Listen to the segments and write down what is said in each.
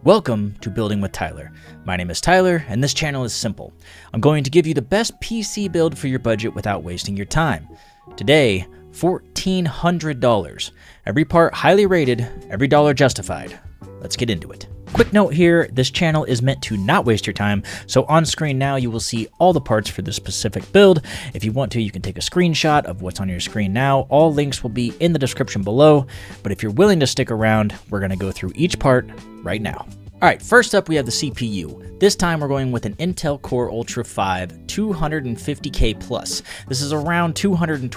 Welcome to Building with Tyler. My name is Tyler, and this channel is simple. I'm going to give you the best PC build for your budget without wasting your time. Today, $1,400. Every part highly rated, every dollar justified. Let's get into it. Quick note here, this channel is meant to not waste your time, so on screen now you will see all the parts for this specific build. If you want to, you can take a screenshot of what's on your screen now. All links will be in the description below, but if you're willing to stick around, we're going to go through each part right now. Alright, first up we have the CPU. This time we're going with an Intel Core Ultra 5 250K plus. This is around $220.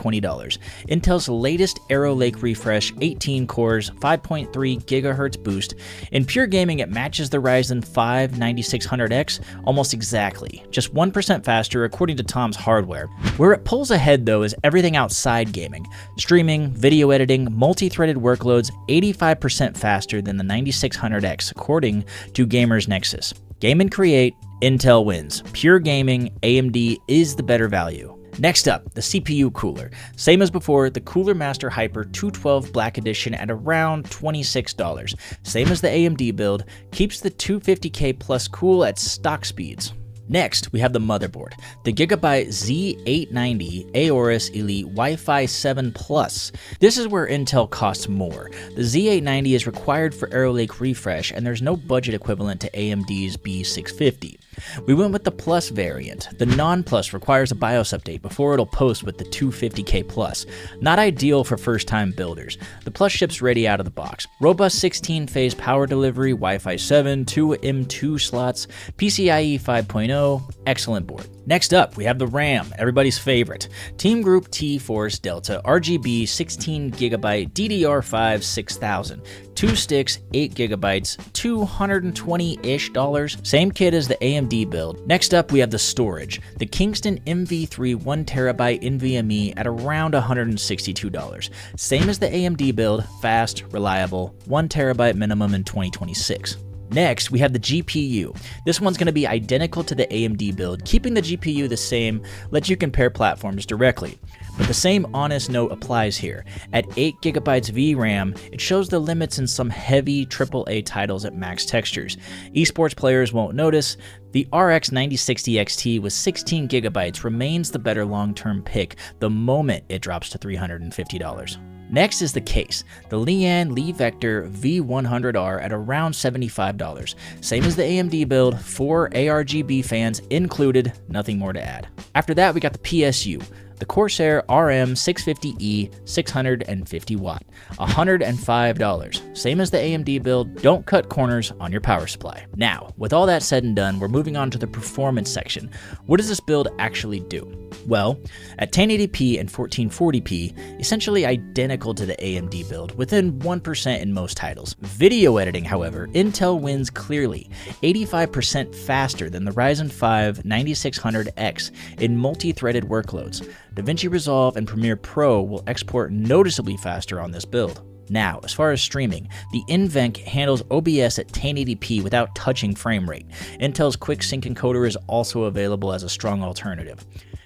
Intel's latest Arrow Lake refresh, 18 cores, 5.3 GHz boost. In pure gaming it matches the Ryzen 5 9600X almost exactly, just 1% faster according to Tom's Hardware. Where it pulls ahead though is everything outside gaming. Streaming, video editing, multi-threaded workloads, 85% faster than the 9600X according to Gamers Nexus. Game and create, Intel wins. Pure gaming, AMD is the better value. Next up, the CPU cooler. Same as before, the Cooler Master Hyper 212 Black Edition at around $26. Same as the AMD build, keeps the 250K plus cool at stock speeds. Next, we have the motherboard, the Gigabyte Z890 Aorus Elite Wi-Fi 7 Plus. This is where Intel costs more. The Z890 is required for Arrow Lake refresh, and there's no budget equivalent to AMD's B650. We went with the Plus variant. The non-Plus requires a BIOS update before it'll post with the 250K Plus. Not ideal for first-time builders. The Plus ships ready out of the box. Robust 16-phase power delivery, Wi-Fi 7, 2 M2 slots, PCIe 5.0, excellent board. Next up, we have the RAM, everybody's favorite. Team Group T-Force Delta RGB 16GB DDR5 6000. 2 sticks, 8GB, $220-ish. Same kit as the AMD build. Next up, we have the storage. The Kingston MV3 1TB NVMe at around $162. Same as the AMD build, fast, reliable, 1TB minimum in 2026. Next, we have the GPU. This one's going to be identical to the AMD build. Keeping the GPU the same lets you compare platforms directly. But the same honest note applies here. At 8GB VRAM, it shows the limits in some heavy AAA titles at max textures. Esports players won't notice. The RX 9060 XT with 16GB remains the better long-term pick the moment it drops to $350. Next is the case, the Lian Lee Vector V100R at around $75. Same as the AMD build, 4 ARGB fans included, nothing more to add. After that we got the PSU. The Corsair RM650E 650 watt, $105. Same as the AMD build, don't cut corners on your power supply. Now, with all that said and done, we're moving on to the performance section. What does this build actually do? Well, at 1080p and 1440p, essentially identical to the AMD build, within 1% in most titles. Video editing, however, Intel wins clearly, 85% faster than the Ryzen 5 9600X in multi-threaded workloads. DaVinci Resolve and Premiere Pro will export noticeably faster on this build. Now, as far as streaming, the NVENC handles OBS at 1080p without touching frame rate. Intel's Quick Sync encoder is also available as a strong alternative.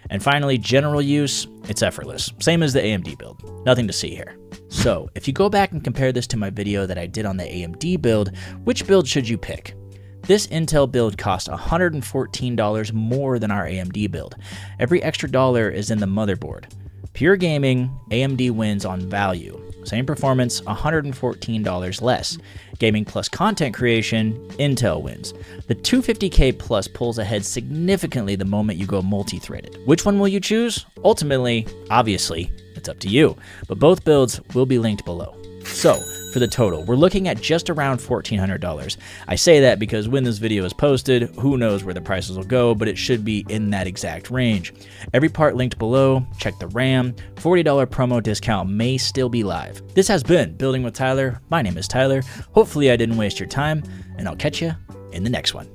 And finally, general use, it's effortless. Same as the AMD build. Nothing to see here. So, if you go back and compare this to my video that I did on the AMD build, which build should you pick? This Intel build costs $114 more than our AMD build. Every extra dollar is in the motherboard. Pure gaming, AMD wins on value. Same performance, $114 less. Gaming plus content creation, Intel wins. The 250K plus pulls ahead significantly the moment you go multi-threaded. Which one will you choose? Ultimately, obviously, it's up to you, but both builds will be linked below. So, for the total, we're looking at just around $1,400. I say that because when this video is posted, who knows where the prices will go, but it should be in that exact range. Every part linked below, check the RAM, $40 promo discount may still be live. This has been Building with Tyler. My name is Tyler. Hopefully I didn't waste your time, and I'll catch you in the next one.